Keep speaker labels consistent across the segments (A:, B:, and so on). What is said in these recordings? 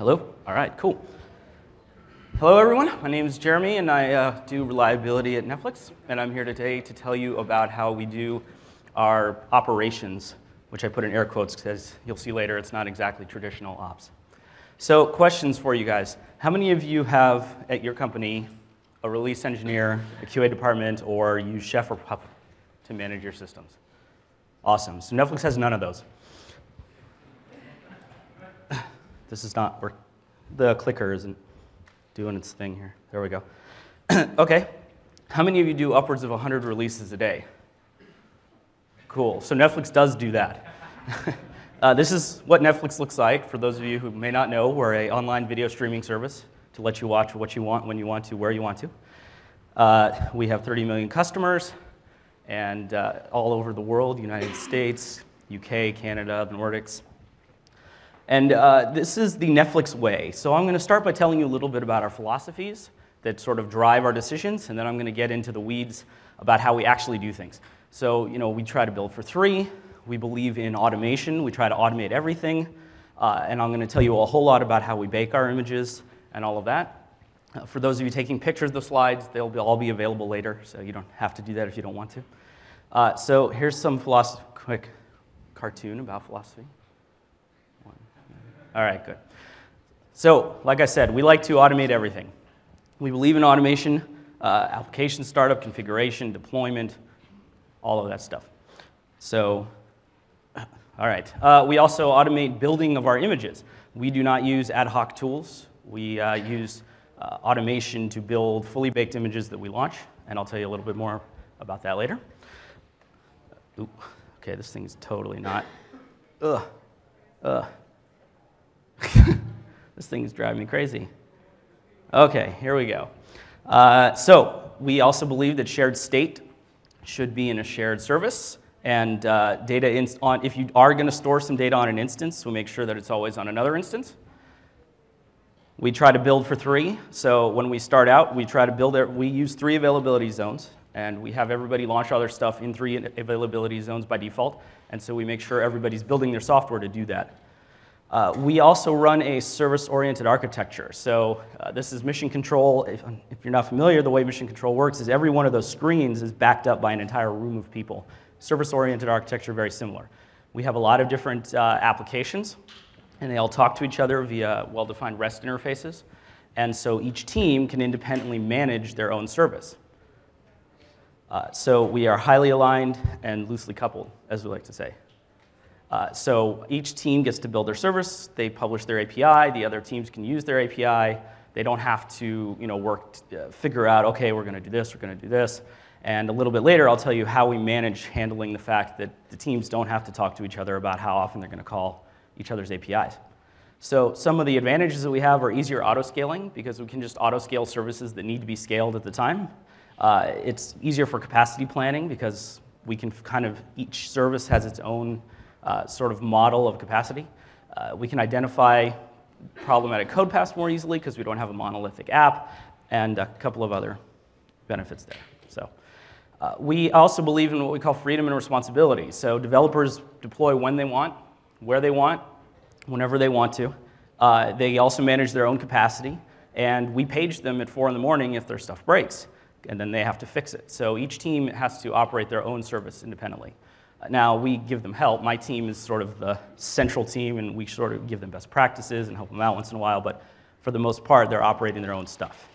A: Hello? All right, cool. Hello, everyone. My name is Jeremy, and I do reliability at Netflix. And I'm here today to tell you about how we do our operations, which I put in air quotes because you'll see later it's not exactly traditional ops. So questions for you guys. How many of you have, at your company, a release engineer, a QA department, or use Chef or Puppet to manage your systems? Awesome. So Netflix has none of those. This is not working. The clicker isn't doing its thing here. There we go. Okay. How many of you do upwards of 100 releases a day? Cool. So Netflix does do that. This is what Netflix looks like. For those of you who may not know, we're an online video streaming service to let you watch what you want, when you want to, where you want to. We have 30 million customers, and all over the world, United States, UK, Canada, the Nordics. And this is the Netflix way. So I'm going to start by telling you a little bit about our philosophies that sort of drive our decisions, and then I'm going to get into the weeds about how we actually do things. So, we try to build for free. We believe in automation. We try to automate everything. And I'm going to tell you a whole lot about how we bake our images and all of that. For those of you taking pictures of the slides, they'll all be available later, so you don't have to do that if you don't want to. So here's some quick cartoon about philosophy. All right, good. So, like I said, we like to automate everything. We believe in automation, application startup, configuration, deployment, all of that stuff. So, all right. We also automate building of our images. We do not use ad hoc tools. We use automation to build fully baked images that we launch, and I'll tell you a little bit more about that later. Ooh, okay, this thing's totally not. This thing is driving me crazy. Okay, here we go. So we also believe that shared state should be in a shared service, and if you are going to store some data on an instance, we'll make sure that it's always on another instance. We try to build for free. So when we start out, we try to build it. We use 3 availability zones, and we have everybody launch all their stuff in 3 availability zones by default. And so we make sure everybody's building their software to do that. We also run a service-oriented architecture. So this is mission control. If you're not familiar, the way mission control works is every one of those screens is backed up by an entire room of people. Service-oriented architecture, very similar. We have a lot of different applications, and they all talk to each other via well-defined REST interfaces. And so each team can independently manage their own service. So we are highly aligned and loosely coupled, as we like to say. So each team gets to build their service. They publish their API. The other teams can use their API. They don't have to figure out, OK, we're going to do this, we're going to do this. And a little bit later, I'll tell you how we manage handling the fact that the teams don't have to talk to each other about how often they're going to call each other's APIs. So some of the advantages that we have are easier autoscaling, because we can just autoscale services that need to be scaled at the time. It's easier for capacity planning, because we can each service has its own sort of model of capacity. We can identify problematic code paths more easily because we don't have a monolithic app, and a couple of other benefits there. So we also believe in what we call freedom and responsibility. So developers deploy when they want, where they want, whenever they want to. They also manage their own capacity, and we page them at 4 in the morning if their stuff breaks, and then they have to fix it. So each team has to operate their own service independently. Now, we give them help. My team is sort of the central team, and we sort of give them best practices and help them out once in a while, but for the most part, they're operating their own stuff.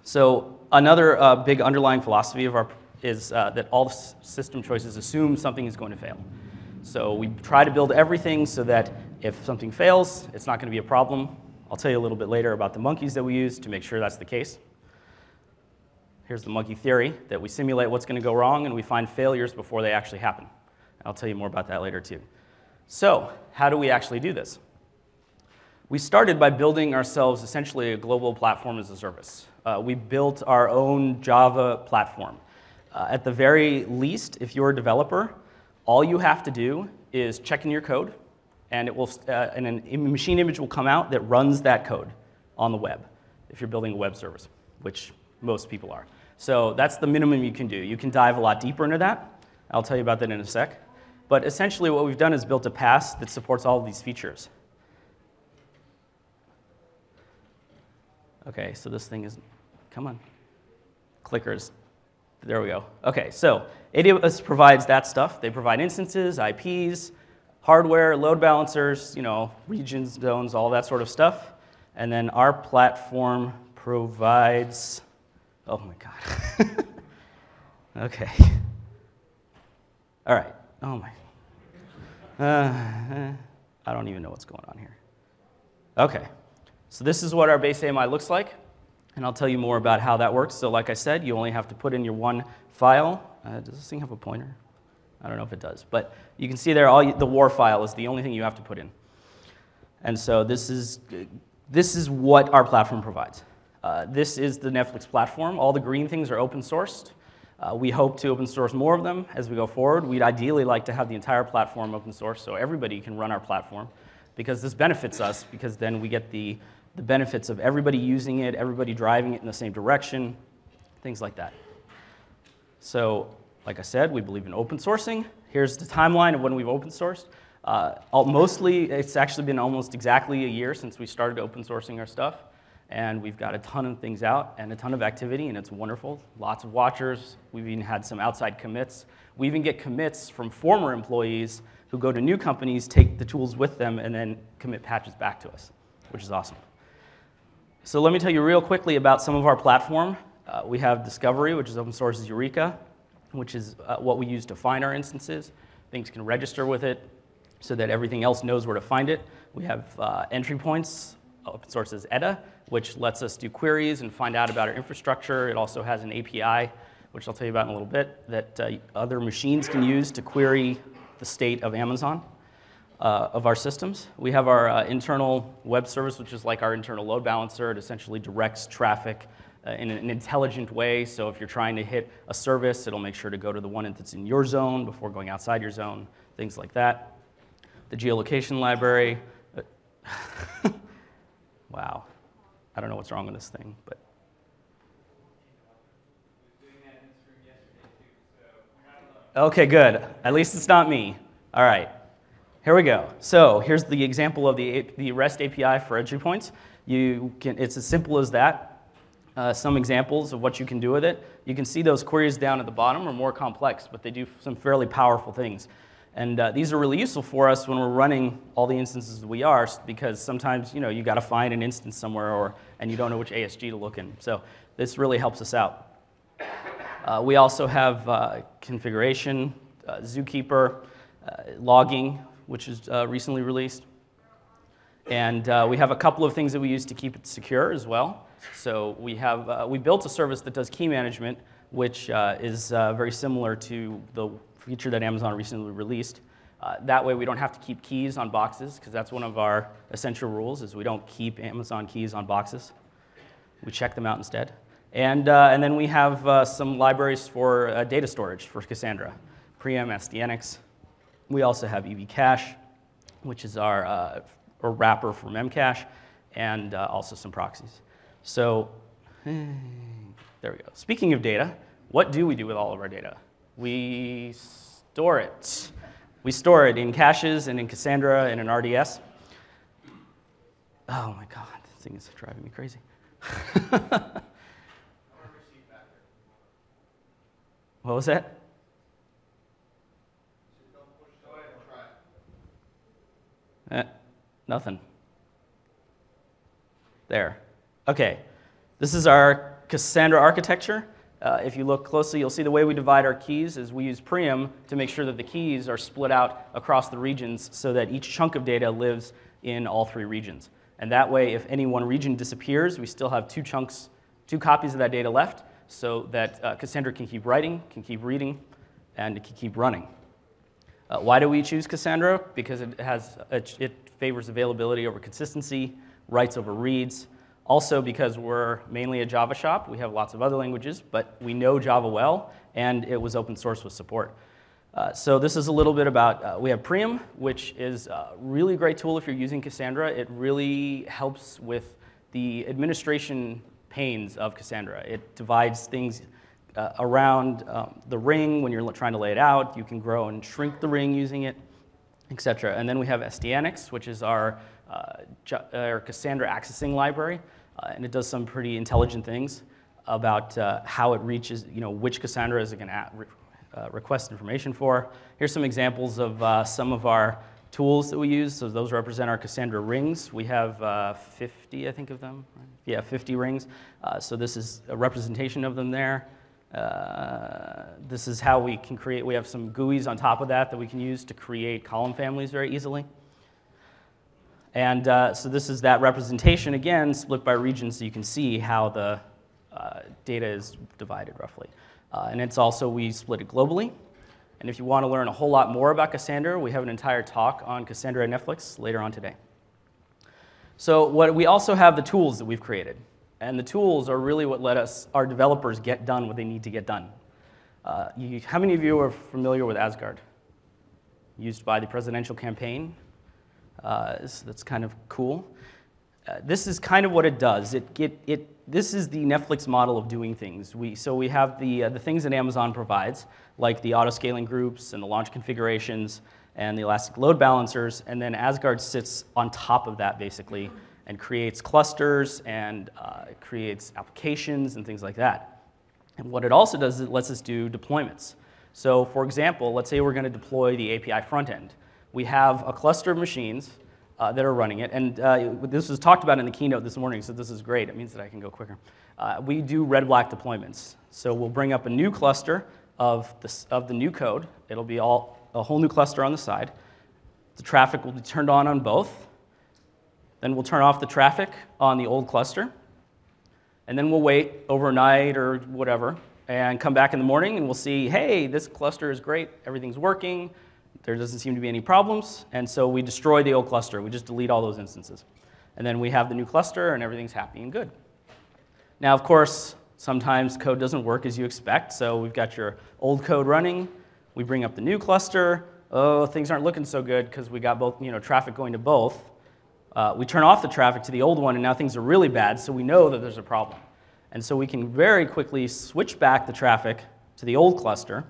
A: So another big underlying philosophy of is that all system choices assume something is going to fail. So we try to build everything so that if something fails, it's not going to be a problem. I'll tell you a little bit later about the monkeys that we use to make sure that's the case. Here's the monkey theory, that we simulate what's going to go wrong, and we find failures before they actually happen. I'll tell you more about that later, too. So how do we actually do this? We started by building ourselves essentially a global platform as a service. We built our own Java platform. At the very least, if you're a developer, all you have to do is check in your code, and a machine image will come out that runs that code on the web, if you're building a web service, which most people are. So that's the minimum you can do. You can dive a lot deeper into that. I'll tell you about that in a sec. But essentially what we've done is built a PaaS that supports all of these features. Okay, so this thing is, come on, clickers. There we go. Okay, so AWS provides that stuff. They provide instances, IPs, hardware, load balancers, regions, zones, all that sort of stuff. And then our platform provides, oh my God. Okay. All right. Oh my. I don't even know what's going on here. Okay. So this is what our base AMI looks like. And I'll tell you more about how that works. So like I said, you only have to put in your one file. Does this thing have a pointer? I don't know if it does. But you can see there, the war file is the only thing you have to put in. And so this is what our platform provides. This is the Netflix platform. All the green things are open sourced. We hope to open source more of them as we go forward. We'd ideally like to have the entire platform open source so everybody can run our platform, because this benefits us, because then we get the benefits of everybody using it, everybody driving it in the same direction, things like that. So, like I said, we believe in open sourcing. Here's the timeline of when we've open sourced. Mostly, it's actually been almost exactly a year since we started open sourcing our stuff. And we've got a ton of things out and a ton of activity, and it's wonderful. Lots of watchers. We've even had some outside commits. We even get commits from former employees who go to new companies, take the tools with them, and then commit patches back to us, which is awesome. So let me tell you real quickly about some of our platform. We have Discovery, which is open source as Eureka, which is what we use to find our instances. Things can register with it so that everything else knows where to find it. We have entry points, open source as Edda, which lets us do queries and find out about our infrastructure. It also has an API, which I'll tell you about in a little bit, that other machines can use to query the state of Amazon, of our systems. We have our internal web service, which is like our internal load balancer. It essentially directs traffic in an intelligent way. So if you're trying to hit a service, it'll make sure to go to the one that's in your zone before going outside your zone, things like that. The geolocation library. Wow. I don't know what's wrong with this thing, but. Okay, good. At least it's not me. All right. Here we go. So here's the example of the REST API for entry points. It's as simple as that. Some examples of what you can do with it. You can see those queries down at the bottom are more complex, but they do some fairly powerful things. And these are really useful for us when we're running all the instances that we are, because sometimes you got to find an instance somewhere, and you don't know which ASG to look in. So this really helps us out. We also have configuration, Zookeeper, logging, which is recently released. And we have a couple of things that we use to keep it secure as well. So we built a service that does key management, which is very similar to the feature that Amazon recently released. That way we don't have to keep keys on boxes, because that's one of our essential rules, is we don't keep Amazon keys on boxes. We check them out instead. And then we have some libraries for data storage for Cassandra, Preem, SDNX. We also have EV Cache, which is our wrapper for Memcache, and also some proxies. So there we go. Speaking of data, what do we do with all of our data? We store it. We store it in caches and in Cassandra and in RDS. Oh my God, this thing is driving me crazy. What was that? Nothing. There. Okay. This is our Cassandra architecture. If you look closely, you'll see the way we divide our keys is we use Preem to make sure that the keys are split out across the regions so that each chunk of data lives in all three regions. And that way, if any one region disappears, we still have two copies of that data left, so that Cassandra can keep writing, can keep reading, and it can keep running. Why do we choose Cassandra? Because it favors availability over consistency, writes over reads. Also because we're mainly a Java shop. We have lots of other languages, but we know Java well, and it was open source with support. So this is a little bit about, we have Preem, which is a really great tool if you're using Cassandra. It really helps with the administration pains of Cassandra. It divides things around the ring when you're trying to lay it out. You can grow and shrink the ring using it, etc. And then we have SDNX, which is our Cassandra accessing library. and it does some pretty intelligent things about how it reaches, which Cassandra is it going to request information for. Here's some examples of some of our tools that we use. So those represent our Cassandra rings. We have 50, I think, of them. Right? Yeah, 50 rings. So this is a representation of them there. This is how we can create. We have some GUIs on top of that we can use to create column families very easily. And so this is that representation, again, split by region, so you can see how the data is divided roughly. And it's also, we split it globally. And if you want to learn a whole lot more about Cassandra, we have an entire talk on Cassandra at Netflix later on today. So we also have the tools that we've created. And the tools are really what let our developers get done what they need to get done. How many of you are familiar with Asgard? Used by the presidential campaign. That's kind of cool. This is kind of what it does. This is the Netflix model of doing things. So we have the things that Amazon provides, like the autoscaling groups and the launch configurations and the elastic load balancers, and then Asgard sits on top of that basically and creates clusters and creates applications and things like that. And what it also does is it lets us do deployments. So for example, let's say we're going to deploy the API front end. We have a cluster of machines that are running it, and this was talked about in the keynote this morning, so this is great. It means that I can go quicker. We do red-black deployments. So we'll bring up a new cluster of the new code. It'll be a whole new cluster on the side. The traffic will be turned on both. Then we'll turn off the traffic on the old cluster. And then we'll wait overnight or whatever and come back in the morning and we'll see, hey, this cluster is great. Everything's working. There doesn't seem to be any problems. And so we destroy the old cluster. We just delete all those instances. And then we have the new cluster and everything's happy and good. Now, of course, sometimes code doesn't work as you expect. So we've got your old code running. We bring up the new cluster. Oh, things aren't looking so good because we got both, traffic going to both. We turn off the traffic to the old one, and now things are really bad, so we know that there's a problem. And so we can very quickly switch back the traffic to the old cluster,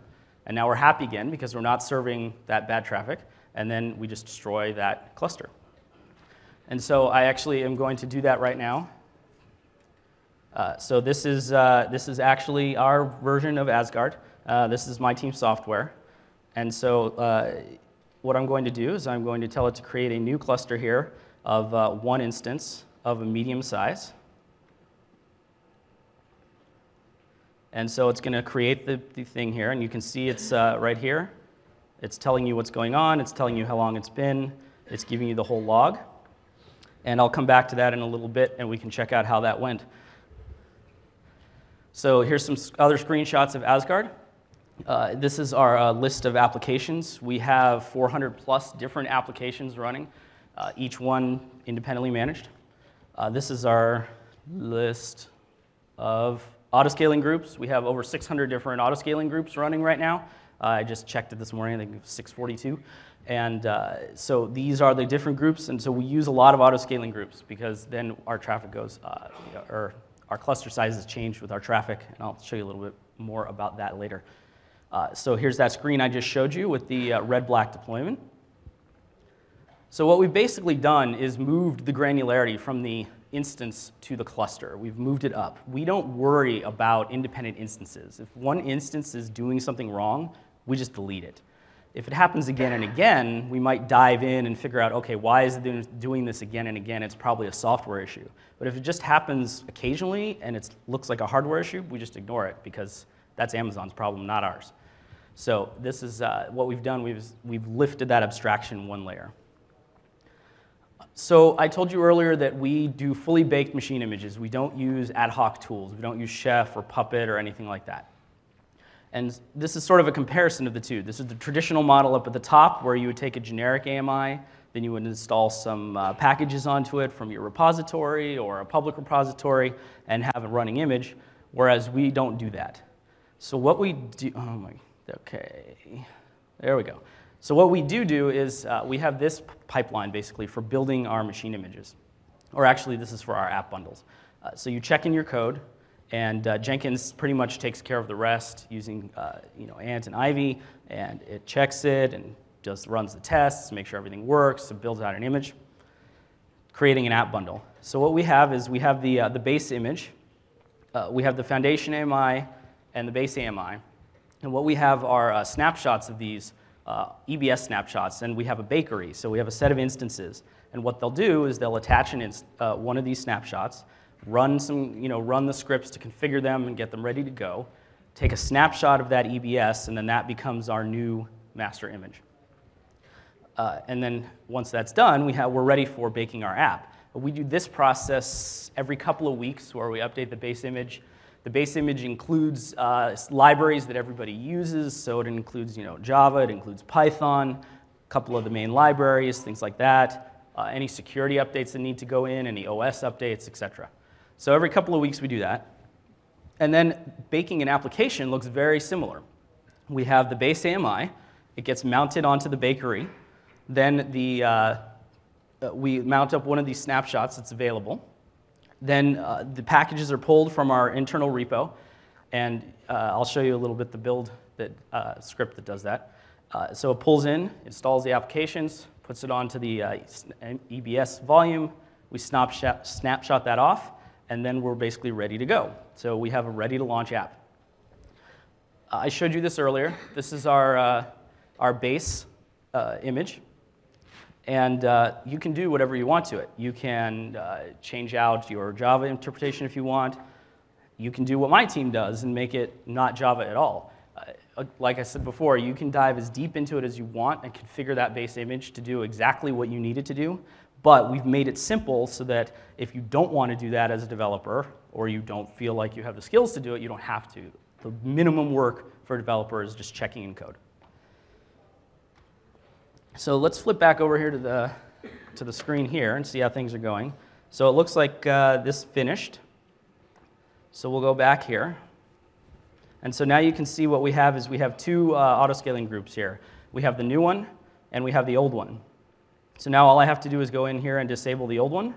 A: and now we're happy again because we're not serving that bad traffic, and then we just destroy that cluster. And so I actually am going to do that right now. So this is actually our version of Asgard. This is my team's software. And so what I'm going to do is I'm going to tell it to create a new cluster here of one instance of a medium size. And so it's going to create the thing here, and you can see it's right here. It's telling you what's going on. It's telling you how long it's been. It's giving you the whole log. And I'll come back to that in a little bit, and we can check out how that went. So here's some other screenshots of Asgard. This is our list of applications. We have 400 plus different applications running, each one independently managed. This is our list of autoscaling groups. We have over 600 different autoscaling groups running right now. I just checked it this morning, I think it was 642. And so these are the different groups, and so we use a lot of autoscaling groups because then our traffic goes, or our cluster sizes change with our traffic, and I'll show you a little bit more about that later. So here's that screen I just showed you with the red-black deployment. So what we've basically done is moved the granularity from the instance to the cluster. We've moved it up. We don't worry about independent instances. If one instance is doing something wrong, we just delete it. If it happens again and again, we might dive in and figure out, okay, why is it doing this again and again? It's probably a software issue. But if it just happens occasionally and it looks like a hardware issue, we just ignore it because that's Amazon's problem, not ours. So this is what we've done. We've lifted that abstraction one layer. So I told you earlier that we do fully baked machine images. We don't use ad hoc tools. We don't use Chef or Puppet or anything like that. And this is sort of a comparison of the two. This is the traditional model up at the top where you would take a generic AMI, then you would install some packages onto it from your repository or a public repository and have a running image, whereas we don't do that. So what we do, okay, there we go. So what we do is we have this pipeline basically for building our machine images. Or actually, this is for our app bundles. So you check in your code, and Jenkins pretty much takes care of the rest using Ant and Ivy, and it checks it and runs the tests, makes sure everything works, and builds out an image, creating an app bundle. So what we have is we have the base image, we have the foundation AMI and the base AMI, and what we have are snapshots of these EBS snapshots, and we have a bakery, so we have a set of instances. And what they'll do is they'll attach one of these snapshots, run the scripts to configure them and get them ready to go, take a snapshot of that EBS, and then that becomes our new master image. And then once that's done, we're ready for baking our app. We do this process every couple of weeks where we update the base image. The base image includes libraries that everybody uses, so it includes Java, it includes Python, a couple of the main libraries, things like that, any security updates that need to go in, any OS updates, etc. So every couple of weeks we do that. And then baking an application looks very similar. We have the base AMI, it gets mounted onto the bakery, then we mount up one of these snapshots that's available. Then the packages are pulled from our internal repo, and I'll show you a little bit the build script that does that. So it pulls in, installs the applications, puts it onto the EBS volume, we snapshot that off, and then we're basically ready to go. So we have a ready-to-launch app. I showed you this earlier. This is our base image. And you can do whatever you want to it. You can change out your Java interpretation if you want. You can do what my team does and make it not Java at all. Like I said before, you can dive as deep into it as you want and configure that base image to do exactly what you need it to do. But we've made it simple so that if you don't want to do that as a developer, or you don't feel like you have the skills to do it, you don't have to. The minimum work for a developer is just checking in code. So let's flip back over here to the screen here and see how things are going. So it looks like this finished. So we'll go back here. And so now you can see what we have is we have two autoscaling groups here. We have the new one and we have the old one. So now all I have to do is go in here and disable the old one.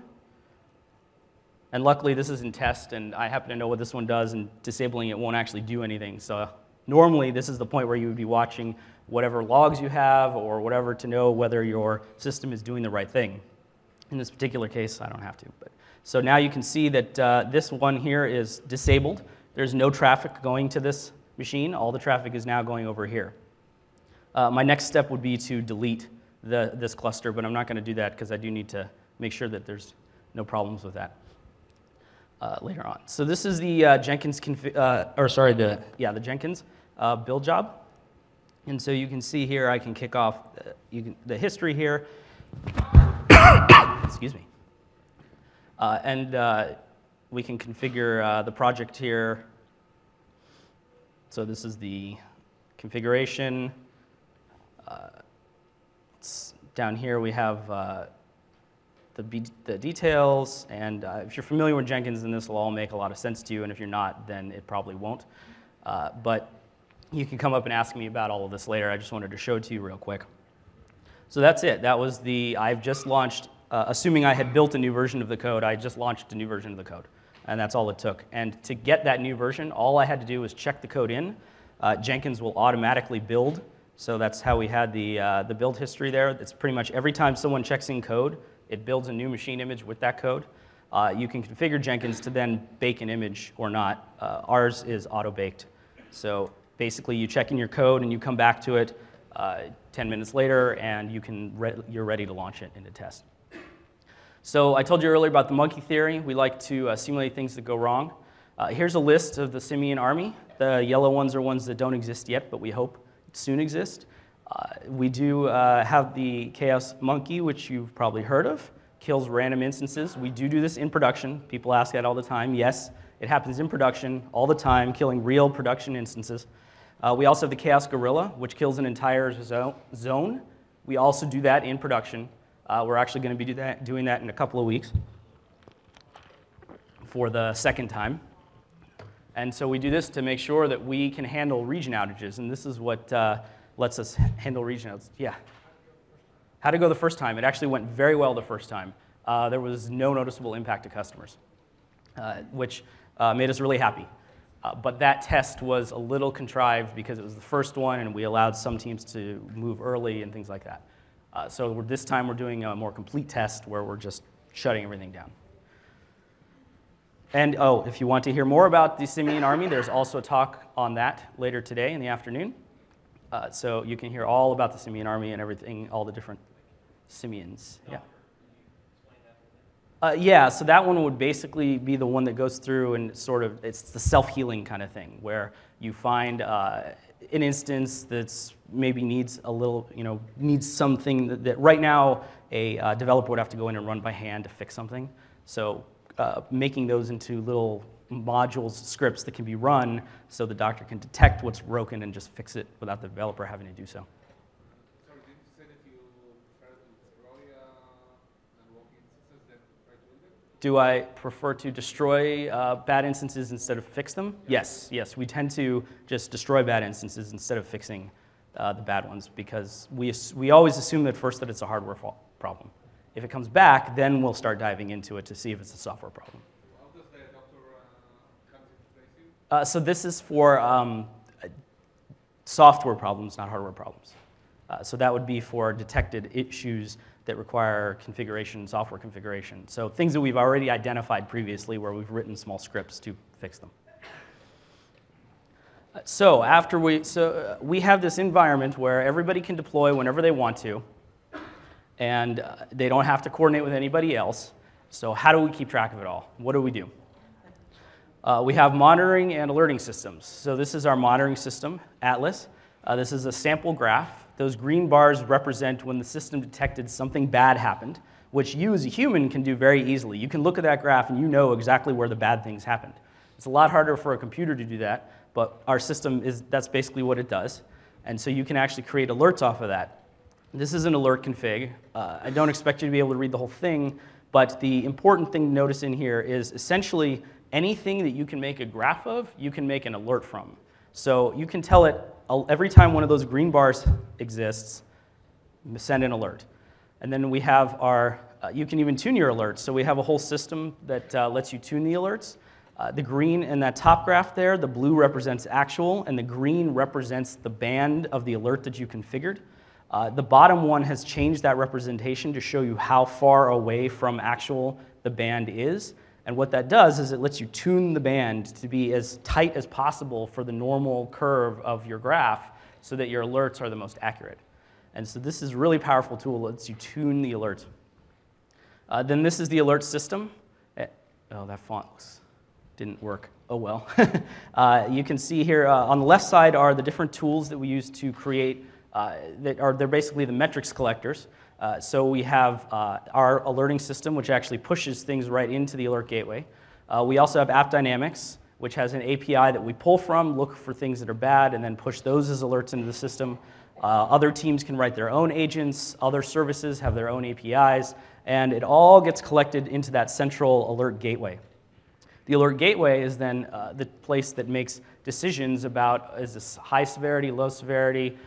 A: And luckily this is in test and I happen to know what this one does, and disabling it won't actually do anything. So normally this is the point where you would be watching whatever logs you have or whatever to know whether your system is doing the right thing. In this particular case, I don't have to. So now you can see that this one here is disabled. There's no traffic going to this machine. All the traffic is now going over here. My next step would be to delete this cluster, but I'm not going to do that because I do need to make sure that there's no problems with that later on. So this is the Jenkins the Jenkins build job. And so you can see here, I can kick off the history here. Excuse me. And we can configure the project here. So this is the configuration. Down here we have the details. And if you're familiar with Jenkins, then this will all make a lot of sense to you. And if you're not, then it probably won't. But you can come up and ask me about all of this later. I just wanted to show it to you real quick. So that's it. That was I've just launched, assuming I had built a new version of the code, I just launched a new version of the code. And that's all it took. And to get that new version, all I had to do was check the code in. Jenkins will automatically build. So that's how we had the build history there. It's pretty much every time someone checks in code, it builds a new machine image with that code. You can configure Jenkins to then bake an image or not. Ours is auto-baked. So basically, you check in your code and you come back to it 10 minutes later, and you're ready to launch it into test. So I told you earlier about the monkey theory. We like to simulate things that go wrong. Here's a list of the simian army. The yellow ones are ones that don't exist yet, but we hope soon exist. We do have the chaos monkey, which you've probably heard of. Kills random instances. We do this in production. People ask that all the time. Yes, it happens in production all the time, killing real production instances. We also have the Chaos Gorilla, which kills an entire zone. We also do that in production. We're actually going to be doing that in a couple of weeks for the second time. And so we do this to make sure that we can handle region outages. And this is what lets us handle region outages. Yeah. How to go the first time? It actually went very well the first time. There was no noticeable impact to customers, which made us really happy. But that test was a little contrived because it was the first one, and we allowed some teams to move early and things like that. So this time we're doing a more complete test where we're just shutting everything down. And oh, if you want to hear more about the Simian army, there's also a talk on that later today in the afternoon. So you can hear all about the Simian army and everything, all the different Simians. Yeah. Yeah, so that one would basically be the one that goes through and sort of, it's the self-healing kind of thing, where you find an instance that's maybe needs a little, needs something that right now a developer would have to go in and run by hand to fix something. So making those into little modules, scripts that can be run so the doctor can detect what's broken and just fix it without the developer having to do so.
B: Sorry, did you say that you prefer to destroy unworking instances than try to build them?
A: Do I prefer to destroy bad instances instead of fix them? Yes, we tend to just destroy bad instances instead of fixing the bad ones, because we always assume at first that it's a hardware problem. If it comes back, then we'll start diving into it to see if it's a software problem.
B: How does the doctor come into place?
A: So this is for software problems, not hardware problems. So that would be for detected issues that require configuration, software configuration. So things that we've already identified previously where we've written small scripts to fix them. So we have this environment where everybody can deploy whenever they want to, and they don't have to coordinate with anybody else. So how do we keep track of it all? What do? We have monitoring and alerting systems. So this is our monitoring system, Atlas. This is a sample graph. Those green bars represent when the system detected something bad happened, which you as a human can do very easily. You can look at that graph and you know exactly where the bad things happened. It's a lot harder for a computer to do that, but our system that's basically what it does. And so you can actually create alerts off of that. This is an alert config. I don't expect you to be able to read the whole thing, but the important thing to notice in here is essentially anything that you can make a graph of, you can make an alert from. So you can tell it every time one of those green bars exists, send an alert. And then we have you can even tune your alerts. So we have a whole system that lets you tune the alerts. The green in that top graph there, the blue represents actual, and the green represents the band of the alert that you configured. The bottom one has changed that representation to show you how far away from actual the band is. And what that does is it lets you tune the band to be as tight as possible for the normal curve of your graph so that your alerts are the most accurate. And so this is a really powerful tool that lets you tune the alerts. Then this is the alert system. Oh, that font didn't work. Oh well. You can see here on the left side are the different tools that we use to create they're basically the metrics collectors. So we have our alerting system, which actually pushes things right into the alert gateway. We also have App Dynamics, which has an API that we pull from, look for things that are bad, and then push those as alerts into the system. Other teams can write their own agents. Other services have their own APIs. And it all gets collected into that central alert gateway. The alert gateway is then the place that makes decisions about, is this high severity, low severity?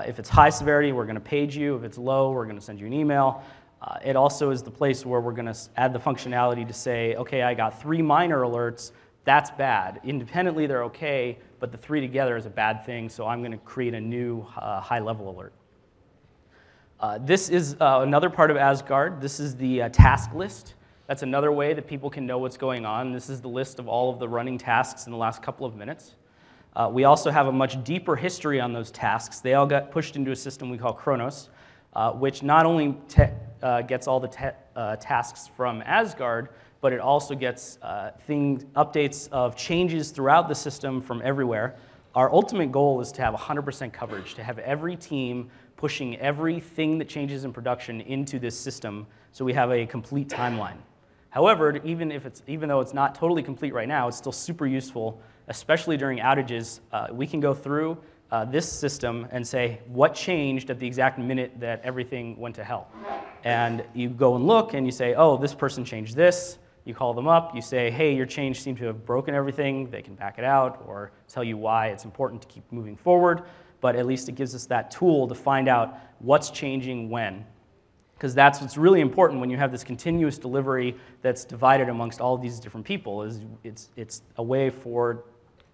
A: If it's high severity, we're going to page you. If it's low, we're going to send you an email. It also is the place where we're going to add the functionality to say, okay, I got 3 minor alerts. That's bad. Independently, they're okay, but the 3 together is a bad thing, so I'm going to create a new high-level alert. This is another part of Asgard. This is the task list. That's another way that people can know what's going on. This is the list of all of the running tasks in the last couple of minutes. We also have a much deeper history on those tasks. They all got pushed into a system we call Kronos, which not only gets all the tasks from Asgard, but it also gets updates of changes throughout the system from everywhere. Our ultimate goal is to have 100% coverage, to have every team pushing everything that changes in production into this system so we have a complete timeline. However, even though it's not totally complete right now, it's still super useful, especially during outages. We can go through this system and say what changed at the exact minute that everything went to hell. And you go and look and you say, oh, this person changed this. You call them up, you say, hey, your change seemed to have broken everything. They can back it out or tell you why it's important to keep moving forward. But at least it gives us that tool to find out what's changing when. Because that's what's really important when you have this continuous delivery that's divided amongst all of these different people. It's a way for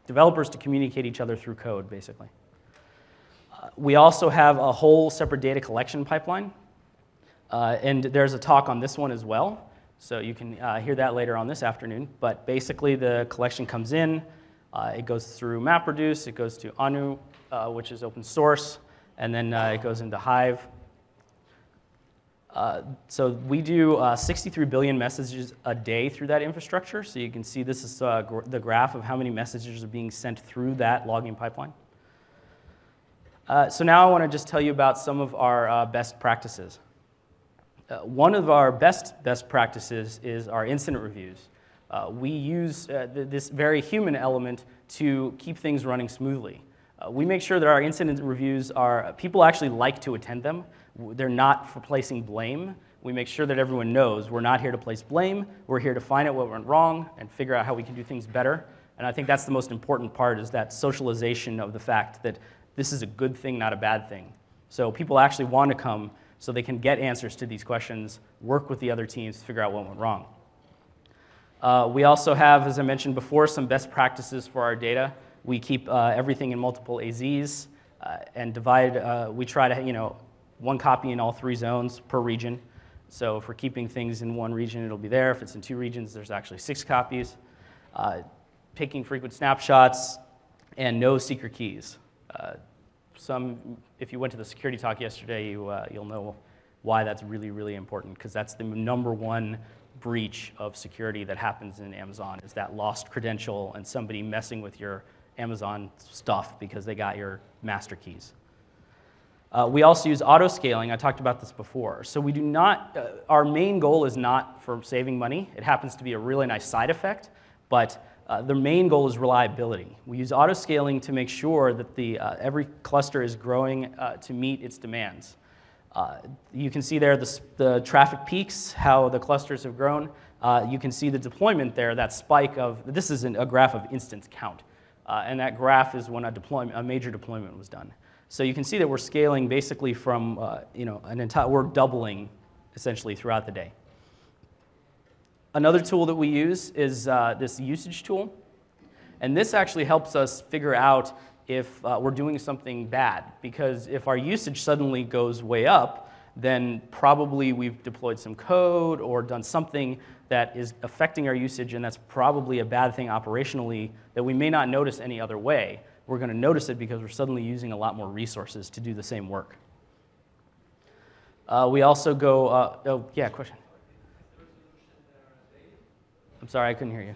A: developers to communicate each other through code, basically. We also have a whole separate data collection pipeline. And there's a talk on this one as well. So you can hear that later on this afternoon. But basically, the collection comes in. It goes through MapReduce. It goes to Anu, which is open source. And then it goes into Hive. So we do 63 billion messages a day through that infrastructure. So you can see this is the graph of how many messages are being sent through that logging pipeline. So now I want to just tell you about some of our best practices. One of our best practices is our incident reviews. We use this very human element to keep things running smoothly. We make sure that our incident reviews people actually like to attend them. They're not for placing blame. We make sure that everyone knows we're not here to place blame. We're here to find out what went wrong and figure out how we can do things better. And I think that's the most important part, is that socialization of the fact that this is a good thing, not a bad thing. So people actually want to come so they can get answers to these questions, work with the other teams to figure out what went wrong. We also have, as I mentioned before, some best practices for our data. We keep everything in multiple AZs and divide. We try to, one copy in all 3 zones per region. So if we're keeping things in 1 region, it'll be there. If it's in 2 regions, there's actually 6 copies. Taking frequent snapshots and no secret keys. If you went to the security talk yesterday, you'll know why that's really, really important, because that's the #1 breach of security that happens in Amazon, is that lost credential and somebody messing with your Amazon stuff because they got your master keys. We also use autoscaling. I talked about this before. So we do not, our main goal is not for saving money. It happens to be a really nice side effect, but the main goal is reliability. We use autoscaling to make sure that every cluster is growing to meet its demands. You can see there the traffic peaks, how the clusters have grown. You can see the deployment there, that spike of, this is a graph of instance count. And that graph is when a major deployment was done. So you can see that we're scaling basically from, we're doubling essentially throughout the day. Another tool that we use is this usage tool. And this actually helps us figure out if we're doing something bad. Because if our usage suddenly goes way up, then probably we've deployed some code or done something that is affecting our usage, and that's probably a bad thing operationally that we may not notice any other way. We're going to notice it because we're suddenly using a lot more resources to do the same work. We also go, yeah, question. I'm sorry, I couldn't hear you.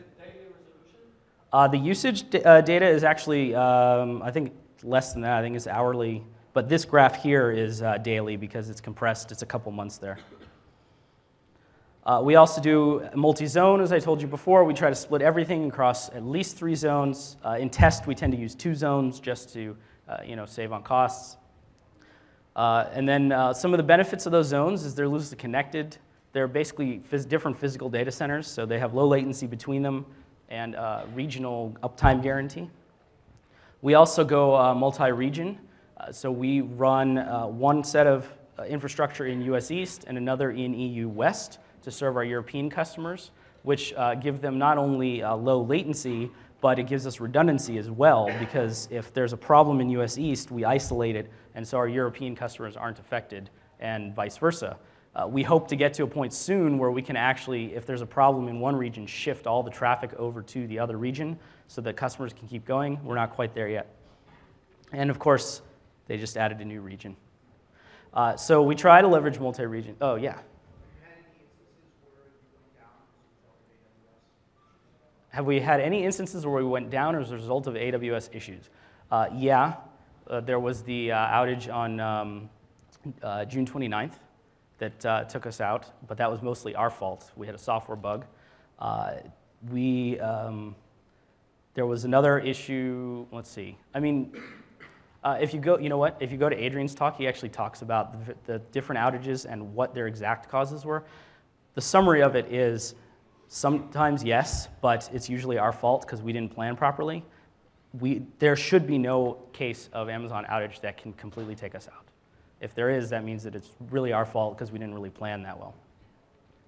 A: The usage data is actually, I think, less than that. I think it's hourly. But this graph here is daily because it's compressed. It's a couple months there. We also do multi-zone, as I told you before. We try to split everything across at least 3 zones. In test, we tend to use 2 zones just to save on costs. And then some of the benefits of those zones is they're loosely connected. They're basically different physical data centers, so they have low latency between them and regional uptime guarantee. We also go multi-region. So we run one set of infrastructure in US East and another in EU West to serve our European customers, which give them not only low latency, but it gives us redundancy as well, because if there's a problem in US East, we isolate it, and so our European customers aren't affected, and vice versa. We hope to get to a point soon where we can actually, if there's a problem in one region, shift all the traffic over to the other region so that customers can keep going. We're not quite there yet. And of course, they just added a new region. So we try to leverage multi-region. Oh, yeah. Have we had any instances where we went down as a result of AWS issues? Yeah. There was the outage on June 29th. That took us out, but that was mostly our fault. We had a software bug. There was another issue. Let's see. I mean, if you go, if you go to Adrian's talk, he actually talks about the different outages and what their exact causes were. The summary of it is sometimes yes, but it's usually our fault because we didn't plan properly. There should be no case of Amazon outage that can completely take us out. If there is, that means that it's really our fault because we didn't really plan that well.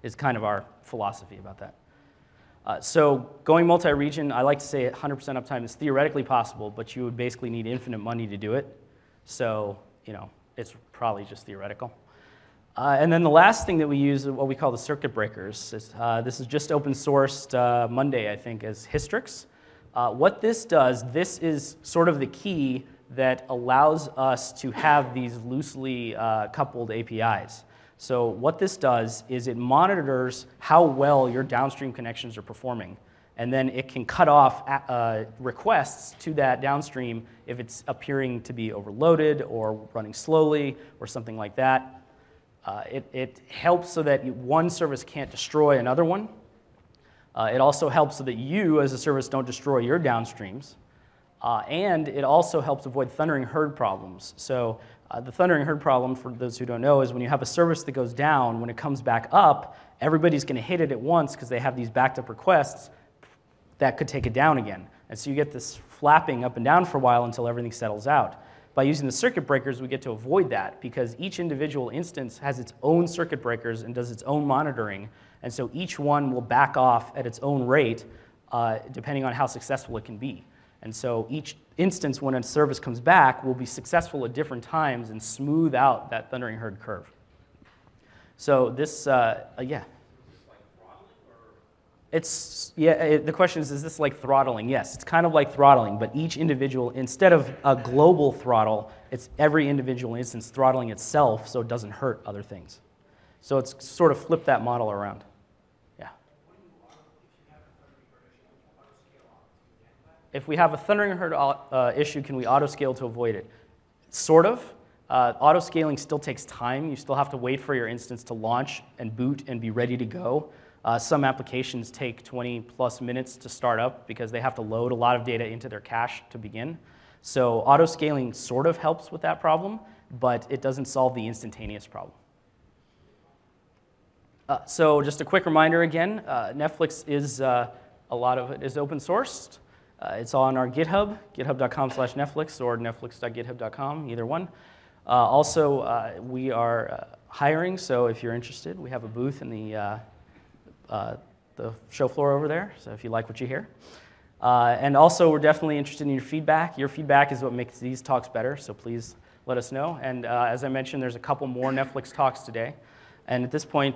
A: It's kind of our philosophy about that. So going multi-region, I like to say 100% uptime is theoretically possible, but you would basically need infinite money to do it. So, it's probably just theoretical. And then the last thing that we use is what we call the circuit breakers. This is just open sourced Monday, I think, as Hystrix. What this does, this is sort of the key that allows us to have these loosely coupled APIs. So what this does is it monitors how well your downstream connections are performing. And then it can cut off requests to that downstream if it's appearing to be overloaded or running slowly or something like that. It helps so that one service can't destroy another one. It also helps so that you, as a service, don't destroy your downstreams. And it also helps avoid thundering herd problems. So the thundering herd problem, for those who don't know, is when you have a service that goes down, when it comes back up, everybody's going to hit it at once because they have these backed up requests that could take it down again. And so you get this flapping up and down for a while until everything settles out. By using the circuit breakers, we get to avoid that because each individual instance has its own circuit breakers and does its own monitoring. And so each one will back off at its own rate depending on how successful it can be. And so each instance, when a service comes back, will be successful at different times and smooth out that thundering herd curve. So this, yeah. The question is this like throttling? Yes, it's kind of like throttling, but each individual, instead of a global throttle, it's every individual instance throttling itself so it doesn't hurt other things. So it's sort of flipped that model around. Yeah. If we have a thundering herd issue, can we auto-scale to avoid it? Sort of. Auto-scaling still takes time. You still have to wait for your instance to launch and boot and be ready to go. Some applications take 20 plus minutes to start up because they have to load a lot of data into their cache to begin. So auto-scaling sort of helps with that problem, but it doesn't solve the instantaneous problem. So just a quick reminder again, Netflix is, a lot of it is open sourced. It's on our GitHub, github.com/Netflix or netflix.github.com, either one. Also, we are hiring, so if you're interested, we have a booth in the show floor over there, so if you like what you hear. And also, we're definitely interested in your feedback. Your feedback is what makes these talks better, so please let us know. And as I mentioned, there's a couple more Netflix talks today. And at this point,